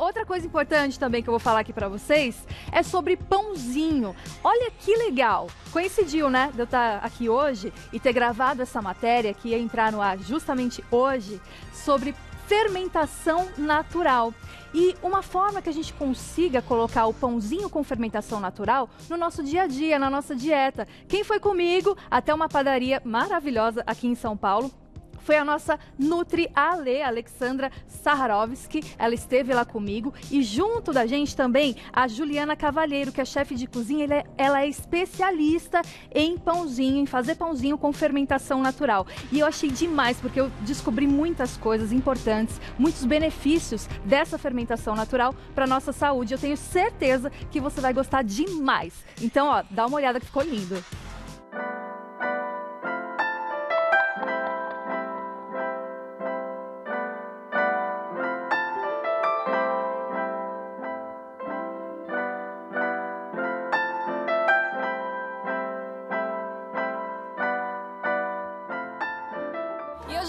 Outra coisa importante também que eu vou falar aqui pra vocês é sobre pãozinho. Olha que legal! Coincidiu, né, de eu estar aqui hoje e ter gravado essa matéria que ia entrar no ar justamente hoje sobre fermentação natural. E uma forma que a gente consiga colocar o pãozinho com fermentação natural no nosso dia a dia, na nossa dieta. Quem foi comigo até uma padaria maravilhosa aqui em São Paulo foi a nossa Nutri Alexandra Saharovski. Ela esteve lá comigo e junto da gente também a Juliana Cavalheiro, que é chefe de cozinha. Ela é especialista em pãozinho, em fazer pãozinho com fermentação natural. E eu achei demais, porque eu descobri muitas coisas importantes, muitos benefícios dessa fermentação natural para nossa saúde. Eu tenho certeza que você vai gostar demais. Então, ó, dá uma olhada que ficou lindo.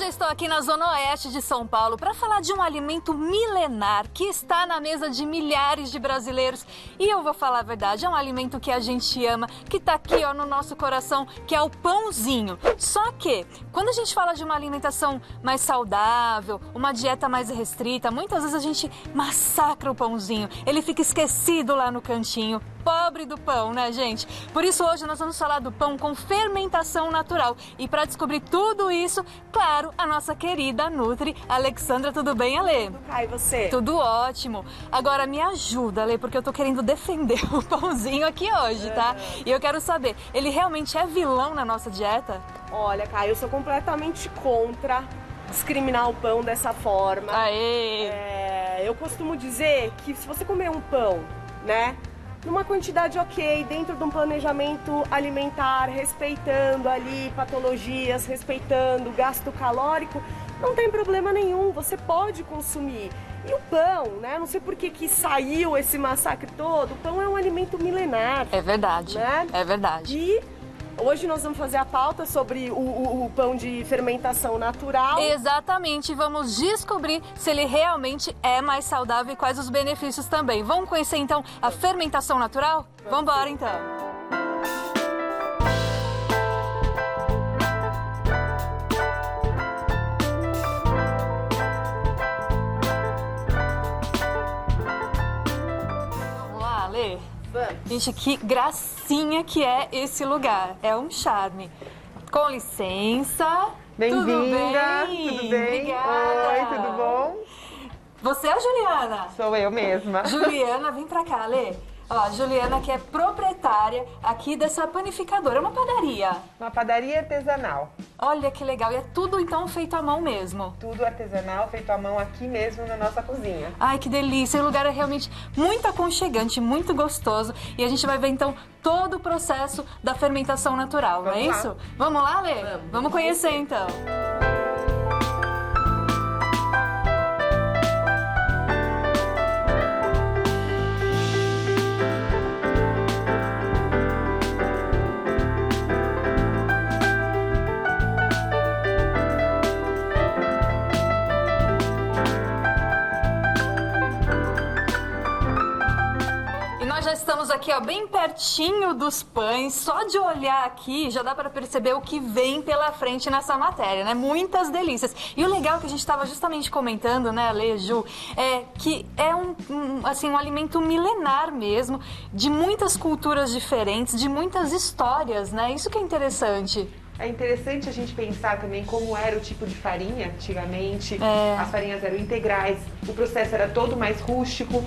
Eu estou aqui na Zona Oeste de São Paulo para falar de um alimento milenar que está na mesa de milhares de brasileiros. E eu vou falar a verdade, é um alimento que a gente ama, que está aqui ó, no nosso coração, que é o pãozinho. Só que, quando a gente fala de uma alimentação mais saudável, uma dieta mais restrita, muitas vezes a gente massacra o pãozinho. Ele fica esquecido lá no cantinho. Pobre do pão, né, gente? Por isso hoje nós vamos falar do pão com fermentação natural. E para descobrir tudo isso, claro, a nossa querida Nutri Alexandra. Tudo bem, Ale? Tudo, Kai, e você? Tudo ótimo. Agora me ajuda, Ale, porque eu tô querendo defender o pãozinho aqui hoje, tá? E eu quero saber, ele realmente é vilão na nossa dieta? Olha, Kai, eu sou completamente contra discriminar o pão dessa forma. Aê! Eu costumo dizer que se você comer um pão, né, numa quantidade ok, dentro de um planejamento alimentar, respeitando ali patologias, respeitando o gasto calórico, não tem problema nenhum, você pode consumir. E o pão, né? Não sei por que saiu esse massacre todo, o pão é um alimento milenar. É verdade, né? É verdade. E hoje nós vamos fazer a pauta sobre o pão de fermentação natural. Exatamente, vamos descobrir se ele realmente é mais saudável e quais os benefícios também. Vamos conhecer então a fermentação natural? Vamos embora então. Vamos lá, Lê? Gente, que gracinha que é esse lugar. É um charme. Com licença. Bem-vinda. Tudo Tudo bem? Obrigada. Oi, tudo bom? Você é a Juliana? Sou eu mesma. Juliana, vem pra cá, Lê. Ó, a Juliana que é proprietária aqui dessa panificadora. É uma padaria. Uma padaria artesanal. Olha que legal. E é tudo então feito à mão mesmo. Tudo artesanal, feito à mão aqui mesmo na nossa cozinha. Ai, que delícia. O lugar é realmente muito aconchegante, muito gostoso. E a gente vai ver então todo o processo da fermentação natural, não é isso? Vamos lá, Lê? Vamos conhecer então. Já estamos aqui, ó, bem pertinho dos pães. Só de olhar aqui já dá para perceber o que vem pela frente nessa matéria, né? Muitas delícias. E o legal que a gente estava justamente comentando, né, Ale, Ju, é que é um alimento milenar mesmo, de muitas culturas diferentes, de muitas histórias, né? Isso que é interessante. É interessante a gente pensar também como era o tipo de farinha antigamente. As farinhas eram integrais, o processo era todo mais rústico.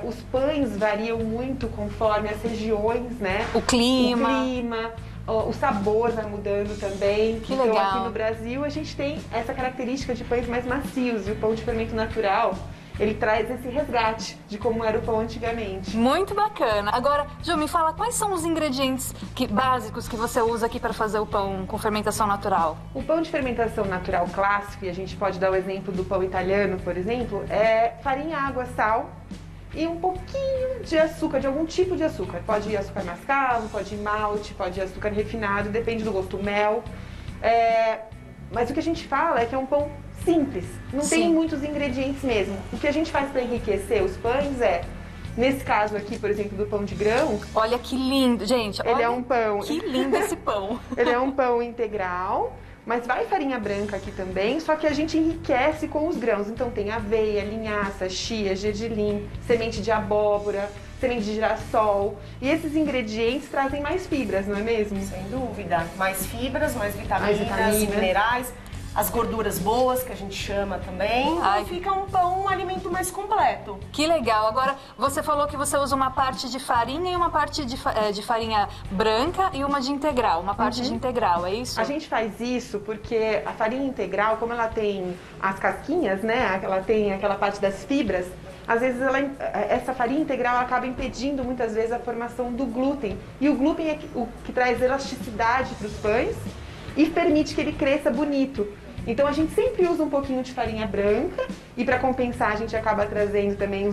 Os pães variam muito conforme as regiões, né? O clima. O sabor vai mudando também. Que então, legal. Aqui no Brasil, a gente tem essa característica de pães mais macios. E o pão de fermento natural, ele traz esse resgate de como era o pão antigamente. Muito bacana. Agora, Ju, me fala, quais são os ingredientes básicos que você usa aqui para fazer o pão com fermentação natural? O pão de fermentação natural clássico, e a gente pode dar o exemplo do pão italiano, por exemplo, é farinha, água, sal e um pouquinho de açúcar, de algum tipo de açúcar. Pode ir açúcar mascavo, pode ir malte, pode ir açúcar refinado, depende do gosto, mel. Mas o que a gente fala é que é um pão simples, não Sim. tem muitos ingredientes mesmo. O que a gente faz para enriquecer os pães nesse caso aqui, por exemplo, do pão de grão, Olha que lindo, gente. ele olha é um pão, Que lindo esse pão. ele é um pão integral, mas vai farinha branca aqui também, só que a gente enriquece com os grãos. Então tem aveia, linhaça, chia, gergelim, semente de abóbora, semente de girassol. E esses ingredientes trazem mais fibras, não é mesmo? Sem dúvida. Mais fibras, mais vitaminas, vitaminas. minerais, as gorduras boas, que a gente chama também. Ai. E fica um pão, um alimento mais completo. Que legal. Agora, você falou que você usa uma parte de farinha e uma parte de farinha branca e uma de integral. Uma parte de integral, é isso? A gente faz isso porque a farinha integral, como ela tem as casquinhas, né? Ela tem aquela parte das fibras. Às vezes essa farinha integral acaba impedindo muitas vezes a formação do glúten. E o glúten é o que traz elasticidade para os pães e permite que ele cresça bonito. Então a gente sempre usa um pouquinho de farinha branca e para compensar a gente acaba trazendo também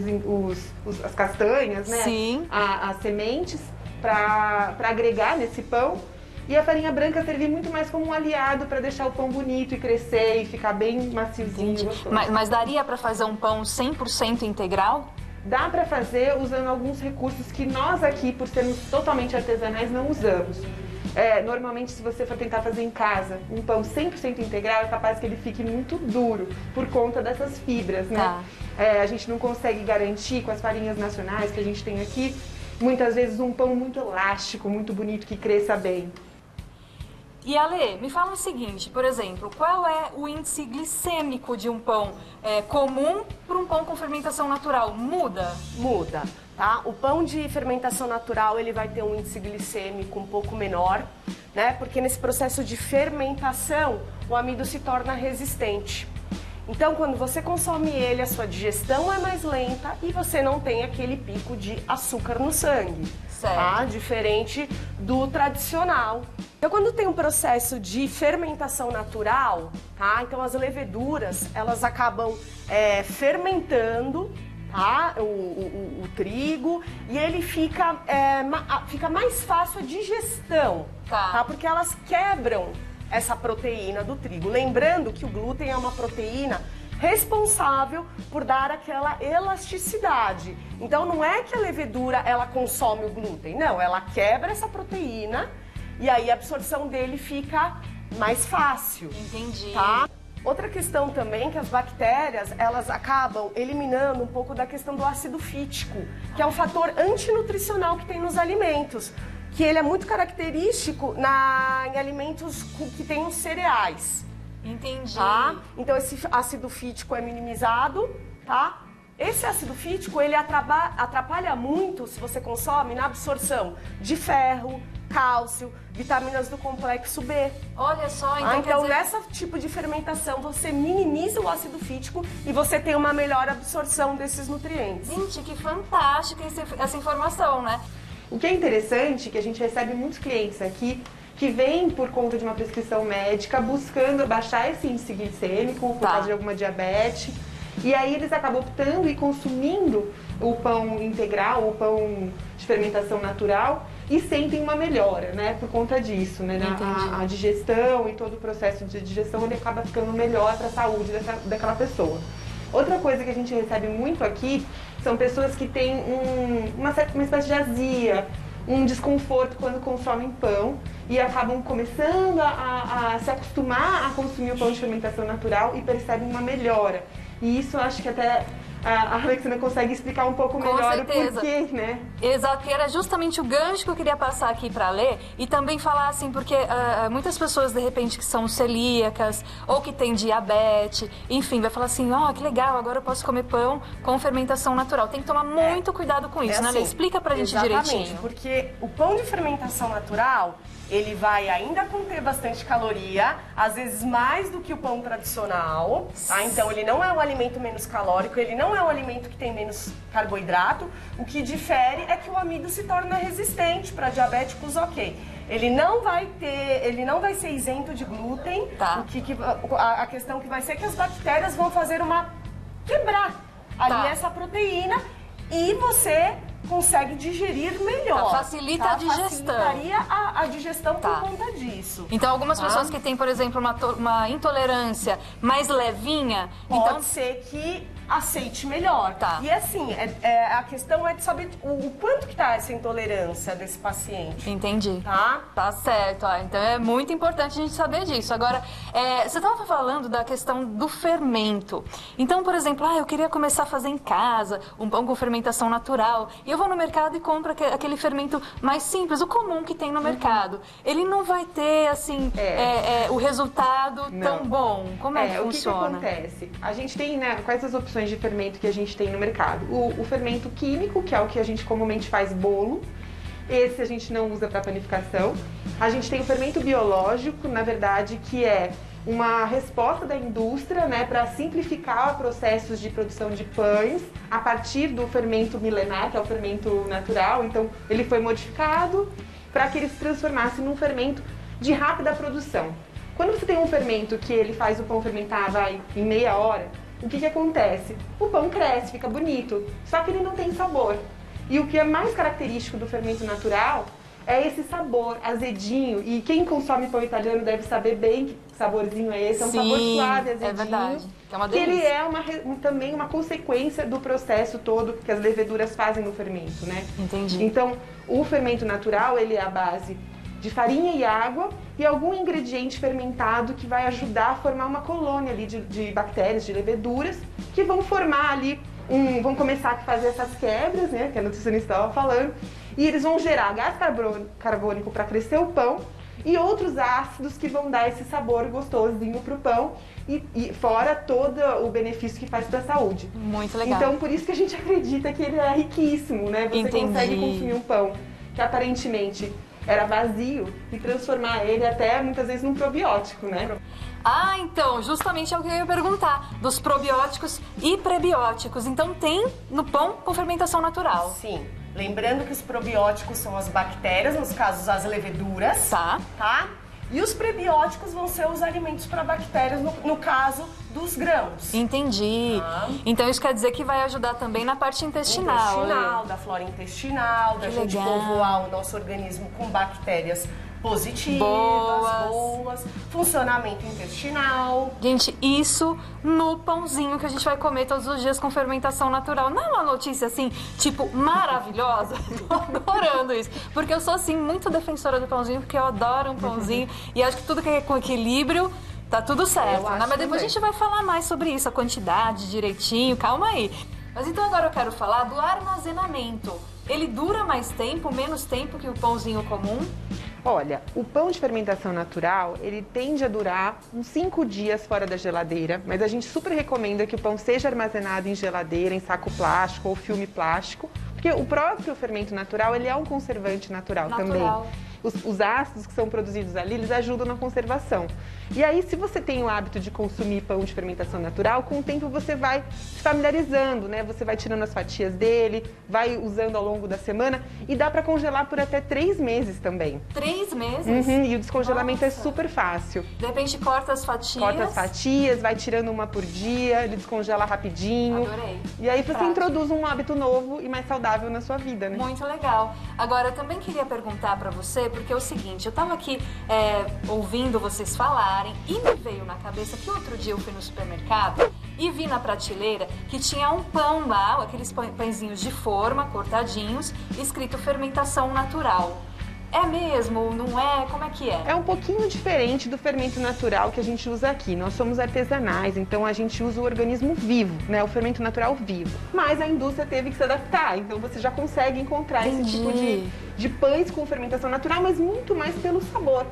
as castanhas, né? Sim. As sementes para agregar nesse pão. E a farinha branca servir muito mais como um aliado para deixar o pão bonito e crescer e ficar bem maciozinho e gostoso. Mas daria para fazer um pão 100% integral? Dá para fazer usando alguns recursos que nós aqui, por sermos totalmente artesanais, não usamos. Normalmente, se você for tentar fazer em casa um pão 100% integral, é capaz que ele fique muito duro por conta dessas fibras, né? Tá. A gente não consegue garantir com as farinhas nacionais que a gente tem aqui, muitas vezes um pão muito elástico, muito bonito, que cresça bem. E Ale, me fala o seguinte, por exemplo, qual é o índice glicêmico de um pão comum para um pão com fermentação natural? Muda? Muda, tá? O pão de fermentação natural, ele vai ter um índice glicêmico um pouco menor, né? Porque nesse processo de fermentação, o amido se torna resistente. Então, quando você consome ele, a sua digestão é mais lenta e você não tem aquele pico de açúcar no sangue. Certo. Tá? Diferente do tradicional. Então, quando tem um processo de fermentação natural, tá? Então as leveduras, elas acabam fermentando, tá? O trigo, e ele fica mais fácil a digestão, Tá. Porque elas quebram essa proteína do trigo. Lembrando que o glúten é uma proteína responsável por dar aquela elasticidade. Então não é que a levedura ela consome o glúten, não, ela quebra essa proteína e aí a absorção dele fica mais fácil. Entendi. Tá? Outra questão também que as bactérias, elas acabam eliminando um pouco da questão do ácido fítico, que é um fator antinutricional que tem nos alimentos, que ele é muito característico em alimentos que têm os cereais. Entendi. Tá? Então esse ácido fítico é minimizado, tá? Esse ácido fítico, ele atrapalha muito, se você consome, na absorção de ferro, cálcio, vitaminas do complexo B. Olha só, então, quer Então dizer... nessa tipo de fermentação, você minimiza o ácido fítico e você tem uma melhor absorção desses nutrientes. Gente, que fantástica essa informação, né? O que é interessante é que a gente recebe muitos clientes aqui que vêm por conta de uma prescrição médica buscando baixar esse índice glicêmico por causa de alguma diabetes. E aí eles acabam optando e consumindo o pão integral, o pão de fermentação natural e sentem uma melhora, né? Por conta disso, né? A digestão e todo o processo de digestão ele acaba ficando melhor para a saúde daquela pessoa. Outra coisa que a gente recebe muito aqui são pessoas que têm uma espécie de azia, um desconforto quando consomem pão e acabam começando a se acostumar a consumir o pão de fermentação natural e percebem uma melhora. E isso eu acho que até a Alexandra consegue explicar um pouco melhor o porquê, né? Exato, que era justamente o gancho que eu queria passar aqui para ler e também falar assim, porque muitas pessoas de repente que são celíacas ou que têm diabetes, enfim, vai falar assim, que legal, agora eu posso comer pão com fermentação natural. Tem que tomar muito cuidado com isso, né, Lê? Explica pra gente direitinho. Porque o pão de fermentação natural, ele vai ainda conter bastante caloria, às vezes mais do que o pão tradicional, tá? Então ele não é um alimento menos calórico, ele não é um alimento que tem menos carboidrato. O que difere é que o amido se torna resistente para diabéticos, ok. Ele não vai ser isento de glúten. Tá. A questão que vai ser que as bactérias vão fazer quebrar ali essa proteína e você consegue digerir melhor. Facilita a digestão. Facilitaria a digestão por conta disso. Então, algumas pessoas que têm, por exemplo, uma intolerância mais levinha... Pode ser que aceite melhor. E assim, a questão é de saber o quanto que tá essa intolerância desse paciente. Entendi. Tá certo. Então é muito importante a gente saber disso. Agora, você estava falando da questão do fermento. Então, por exemplo, eu queria começar a fazer em casa um pão com fermentação natural. E eu vou no mercado e compro aquele fermento mais simples, o comum que tem no mercado. Ele não vai ter, assim, o resultado tão bom. Como é que funciona? O que acontece? A gente tem, né, quais as opções de fermento que a gente tem no mercado? O fermento químico, que é o que a gente comumente faz bolo. Esse a gente não usa para panificação. A gente tem o fermento biológico, na verdade, que é uma resposta da indústria, né, para simplificar processos de produção de pães a partir do fermento milenar, que é o fermento natural. Então, ele foi modificado para que ele se transformasse num fermento de rápida produção. Quando você tem um fermento que ele faz o pão fermentar em meia hora, o que acontece? O pão cresce, fica bonito, só que ele não tem sabor. E o que é mais característico do fermento natural é esse sabor azedinho. E quem consome pão italiano deve saber bem que saborzinho é esse. É um sabor suave, azedinho. É verdade. Que é uma delícia. Que ele é também uma consequência do processo todo que as leveduras fazem no fermento, né? Entendi. Então, o fermento natural, ele é a base de farinha e água e algum ingrediente fermentado que vai ajudar a formar uma colônia ali de bactérias, de leveduras, que vão formar ali, vão começar a fazer essas quebras, né, que a nutricionista estava falando, e eles vão gerar gás carbônico para crescer o pão e outros ácidos que vão dar esse sabor gostosinho pro pão e fora todo o benefício que faz para a saúde. Muito legal. Então, por isso que a gente acredita que ele é riquíssimo, né? Você consegue consumir um pão que aparentemente era vazio e transformar ele até muitas vezes num probiótico, né? Então, justamente é o que eu ia perguntar, dos probióticos e prebióticos. Então tem no pão com fermentação natural. Sim. Lembrando que os probióticos são as bactérias, nos casos as leveduras. Tá? E os prebióticos vão ser os alimentos para bactérias, no caso dos grãos. Entendi. Então isso quer dizer que vai ajudar também na parte intestinal. Da flora intestinal, da gente povoar o nosso organismo com bactérias positivas, boas, funcionamento intestinal. Gente, isso no pãozinho que a gente vai comer todos os dias com fermentação natural. Não é uma notícia assim, tipo, maravilhosa? Tô adorando isso. Porque eu sou assim, muito defensora do pãozinho, porque eu adoro um pãozinho e acho que tudo que é com equilíbrio tá tudo certo, né? Mas depois a gente vai falar mais sobre isso, a quantidade direitinho, calma aí. Mas então agora eu quero falar do armazenamento. Ele dura mais tempo, menos tempo que o pãozinho comum? Olha, o pão de fermentação natural, ele tende a durar uns 5 dias fora da geladeira, mas a gente super recomenda que o pão seja armazenado em geladeira, em saco plástico ou filme plástico, porque o próprio fermento natural, ele é um conservante natural. Também. Os ácidos que são produzidos ali, eles ajudam na conservação. E aí, se você tem o hábito de consumir pão de fermentação natural, com o tempo você vai se familiarizando, né? Você vai tirando as fatias dele, vai usando ao longo da semana e dá para congelar por até 3 meses também. 3 meses? E o descongelamento é super fácil. De repente corta as fatias. Corta as fatias, vai tirando uma por dia, ele descongela rapidinho. Adorei. E aí você introduz um hábito novo e mais saudável na sua vida, né? Muito legal. Agora, eu também queria perguntar para você, porque é o seguinte, eu tava aqui ouvindo vocês falarem e me veio na cabeça que outro dia eu fui no supermercado e vi na prateleira que tinha um pão lá, aqueles pãezinhos de forma, cortadinhos, escrito fermentação natural. É mesmo? Não é? Como é que é? É um pouquinho diferente do fermento natural que a gente usa aqui. Nós somos artesanais, então a gente usa o organismo vivo, né? O fermento natural vivo. Mas a indústria teve que se adaptar, então você já consegue encontrar esse tipo de pães com fermentação natural, mas muito mais pelo sabor.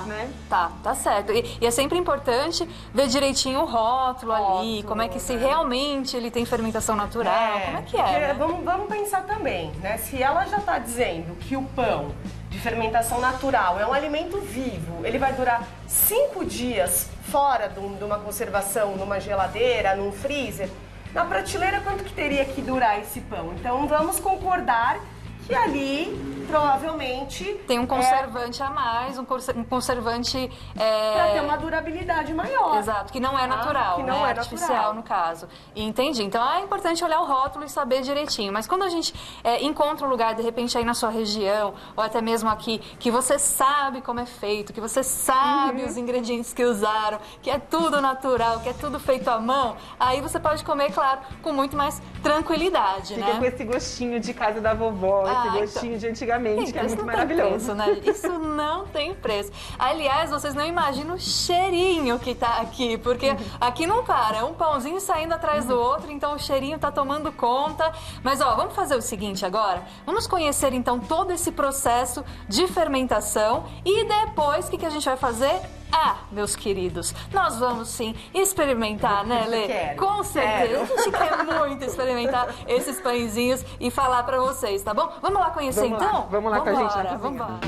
Né? Tá certo. E é sempre importante ver direitinho o rótulo ali, como é que se realmente ele tem fermentação natural, como é que é? Né? Vamos pensar também, né? Se ela já está dizendo que o pão de fermentação natural é um alimento vivo, ele vai durar 5 dias fora de uma conservação, numa geladeira, num freezer, na prateleira quanto que teria que durar esse pão? Então vamos concordar que ali provavelmente tem um conservante a mais, um conservante para ter uma durabilidade maior. Exato, que não é natural, que não né? é Artificial natural. no caso. Entendi. Então é importante olhar o rótulo e saber direitinho. Mas quando a gente encontra um lugar, de repente, aí na sua região, ou até mesmo aqui, que você sabe como é feito, que você sabe os ingredientes que usaram, que é tudo natural, que é tudo feito à mão, aí você pode comer, claro, com muito mais tranquilidade, Fica né? com esse gostinho de casa da vovó, esse gostinho de antigamente, que é Isso muito não tem maravilhoso. preço, né? Isso não tem preço. Aliás, vocês não imaginam o cheirinho que tá aqui, porque aqui não para, é um pãozinho saindo atrás do outro, então o cheirinho tá tomando conta. Mas ó, vamos fazer o seguinte agora? Vamos conhecer então todo esse processo de fermentação e depois o que a gente vai fazer? Ah, meus queridos, nós vamos sim experimentar, né, Lê? Quero. Com certeza. A gente quer muito experimentar esses pãezinhos e falar pra vocês, tá bom? Vamos lá conhecer Vamos lá. então? Vamos lá com a gente na cozinha. Vamos lá.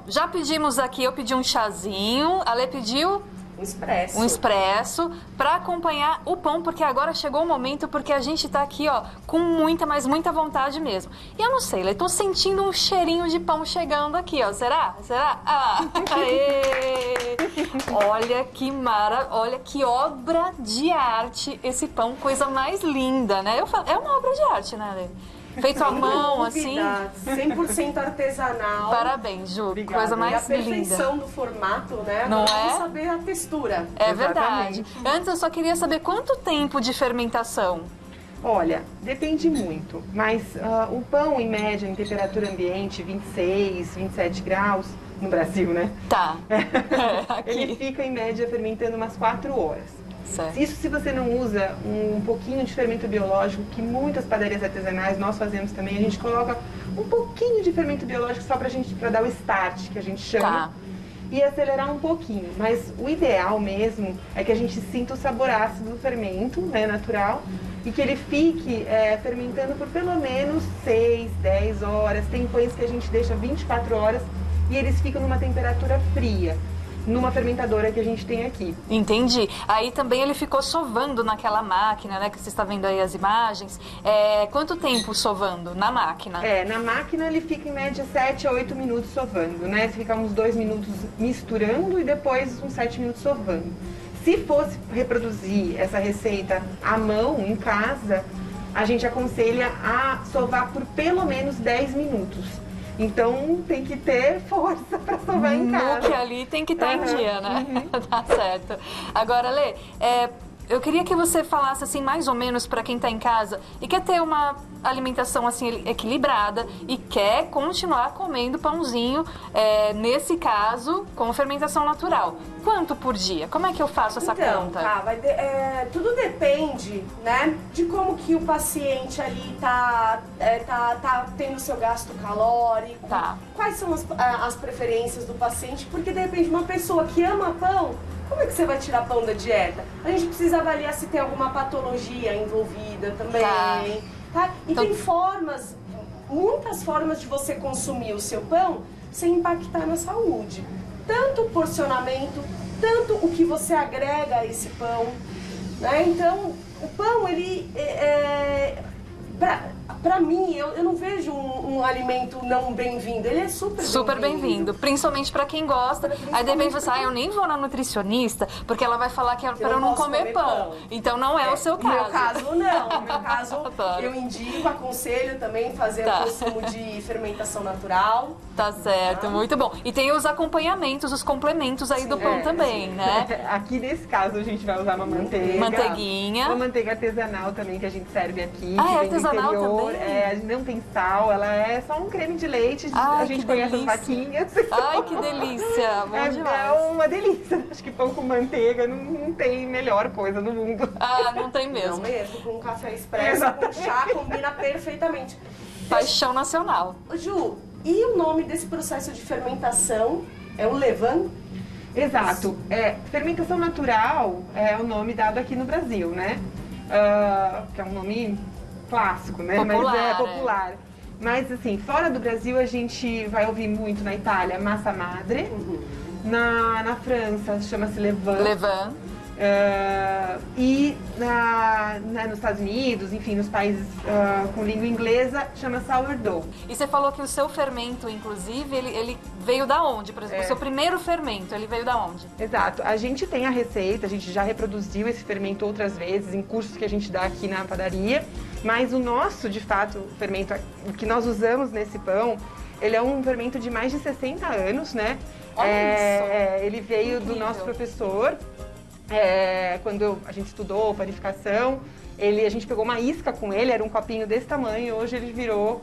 Já pedimos aqui, eu pedi um chazinho, a Lê pediu um expresso para acompanhar o pão, porque agora chegou o momento, porque a gente tá aqui, ó, com muita, mas muita vontade mesmo. E eu não sei, Lê, tô sentindo um cheirinho de pão chegando aqui, ó, será? Será? Ah, aê! Olha que obra de arte esse pão, coisa mais linda, né? É uma obra de arte, né, Lê? Feito à mão, assim. 100% artesanal. Parabéns, Ju. Obrigada. Coisa mais E a linda. perfeição do formato, né? Não Agora é? vamos saber a textura. É verdade. Antes eu só queria saber quanto tempo de fermentação. Olha, depende muito, mas o pão, em média, em temperatura ambiente, 26, 27 graus, no Brasil, né? Tá. Aqui. Ele fica, em média, fermentando umas 4 horas. Certo. Isso se você não usa um pouquinho de fermento biológico, que muitas padarias artesanais, nós fazemos também, a gente coloca um pouquinho de fermento biológico só pra dar o start, que a gente chama. Tá. E acelerar um pouquinho, mas o ideal mesmo é que a gente sinta o sabor ácido do fermento, né, natural, e que ele fique fermentando por pelo menos 6, 10 horas. Tem pães que a gente deixa 24 horas e eles ficam numa temperatura fria, numa fermentadora que a gente tem aqui. Entendi. Aí também ele ficou sovando naquela máquina, né, que você está vendo aí as imagens. Quanto tempo sovando na máquina? Na máquina ele fica em média 7 a 8 minutos sovando, né? Você fica uns 2 minutos misturando e depois uns 7 minutos sovando. Se fosse reproduzir essa receita à mão, em casa, a gente aconselha a sovar por pelo menos 10 minutos. Então tem que ter força para sovar em casa. Que ali tem que estar em dia, né? Tá certo. Agora, Lê, eu queria que você falasse assim mais ou menos para quem está em casa e quer ter uma alimentação assim equilibrada e quer continuar comendo pãozinho, nesse caso, com fermentação natural. Quanto por dia? Como é que eu faço essa conta? Tudo depende, né, de como que o paciente ali tá tendo seu gasto calórico, Tá. quais são as preferências do paciente, porque de repente uma pessoa que ama pão, como é que você vai tirar pão da dieta? A gente precisa avaliar se tem alguma patologia envolvida também, tá? E Então, tem muitas formas de você consumir o seu pão sem impactar na saúde. Tanto o porcionamento, tanto o que você agrega a esse pão, né? Então, o pão, ele pra mim, eu não vejo um alimento não bem-vindo. Ele é super bem-vindo, principalmente pra quem gosta. Aí de repente você, eu nem vou na nutricionista, porque ela vai falar que é pra eu não comer pão. Então não é o seu caso. No meu caso, não. No meu caso, Claro. eu indico, aconselho também fazer o consumo de fermentação natural. Tá certo, muito bom. E tem os acompanhamentos, os complementos aí do pão também, né? Aqui nesse caso a gente vai usar uma manteiga. Manteiguinha. Uma manteiga artesanal também que a gente serve aqui. Ah, que é vem do artesanal interior. também? sabor. Não tem sal, ela é só um creme de leite. Ai, a gente conhece as vaquinhas. Ai, que delícia! Bom demais. É uma delícia. Acho que pão com manteiga não tem melhor coisa no mundo. Ah, não tem mesmo. Não mesmo, com um café expresso, com chá, combina perfeitamente. Paixão nacional. Ju, e o nome desse processo de fermentação é o levain? Exato. Fermentação natural é o nome dado aqui no Brasil, né? Que é um nome clássico, né? Popular, mas é popular. Mas assim, fora do Brasil a gente vai ouvir muito na Itália massa madre. Na França chama-se levain. Levain. E nos Estados Unidos, enfim, nos países com língua inglesa, chama sourdough. E você falou que o seu fermento, inclusive, ele veio da onde? Por exemplo, o seu primeiro fermento, ele veio da onde? Exato. A gente tem a receita, a gente já reproduziu esse fermento outras vezes em cursos que a gente dá aqui na padaria, mas o nosso, de fato, o fermento que nós usamos nesse pão, ele é um fermento de mais de 60 anos, né? Olha isso! Ele veio Incrível. do nosso professor. Quando a gente estudou panificação, a gente pegou uma isca com ele, era um copinho desse tamanho, e hoje ele virou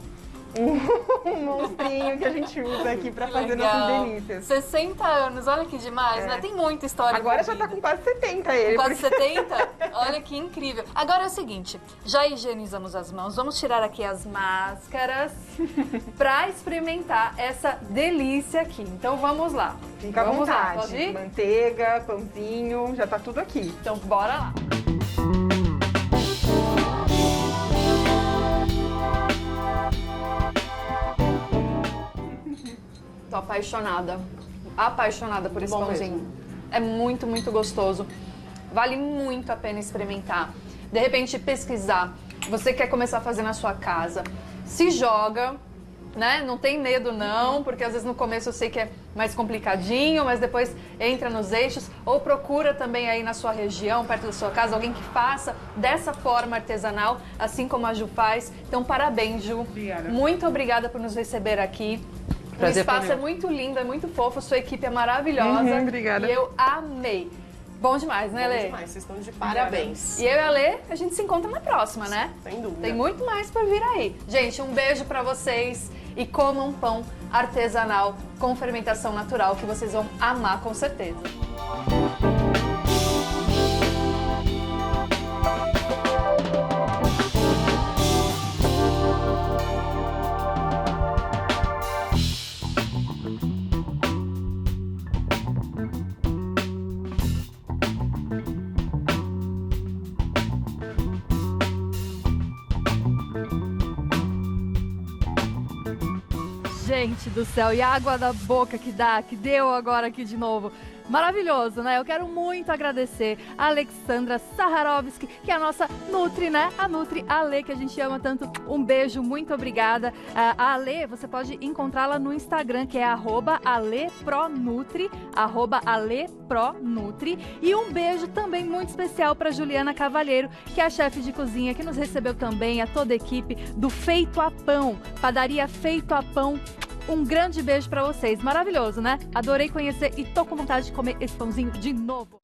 um monstrinho que a gente usa aqui para fazer nossas delícias. 60 anos, olha que demais, né? Tem muita história. Agora já tá com quase 70 ele. Quase 70? Olha que incrível. Agora é o seguinte, já higienizamos as mãos, vamos tirar aqui as máscaras para experimentar essa delícia aqui. Então vamos lá. Fica à vamos vontade. Lá, pode ir? Manteiga, pãozinho, já tá tudo aqui. Então bora lá. Tô apaixonada por esse Bom pãozinho. mesmo. É muito, muito gostoso. Vale muito a pena experimentar. De repente, pesquisar. Você quer começar a fazer na sua casa. Se joga, né? Não tem medo não, porque às vezes no começo eu sei que é mais complicadinho, mas depois entra nos eixos. Ou procura também aí na sua região, perto da sua casa, alguém que faça dessa forma artesanal, assim como a Ju faz. Então, parabéns, Ju. Obrigada. Muito obrigada por nos receber aqui. Prazer O espaço foi é meu. muito lindo, é muito fofo, sua equipe é maravilhosa. Obrigada. E eu amei. Bom demais, né, Bom Lê? demais, vocês estão de parabéns. E eu e a Lê, a gente se encontra na próxima, né? Sem dúvida. Tem muito mais por vir aí. Gente, um beijo pra vocês e comam um pão artesanal com fermentação natural que vocês vão amar com certeza. Gente do céu, e a água da boca que deu agora aqui de novo. Maravilhoso, né? Eu quero muito agradecer a Alexandra Saharovski, que é a nossa Nutri, né? A Nutri Ale, que a gente ama tanto. Um beijo, muito obrigada. A Ale, você pode encontrá-la no Instagram, que é @alepronutri, @alepronutri. E um beijo também muito especial para Juliana Cavalheiro, que é a chefe de cozinha, que nos recebeu também, a toda a equipe do Feito a Pão, padaria Feito a Pão. Um grande beijo pra vocês. Maravilhoso, né? Adorei conhecer e tô com vontade de comer esse pãozinho de novo.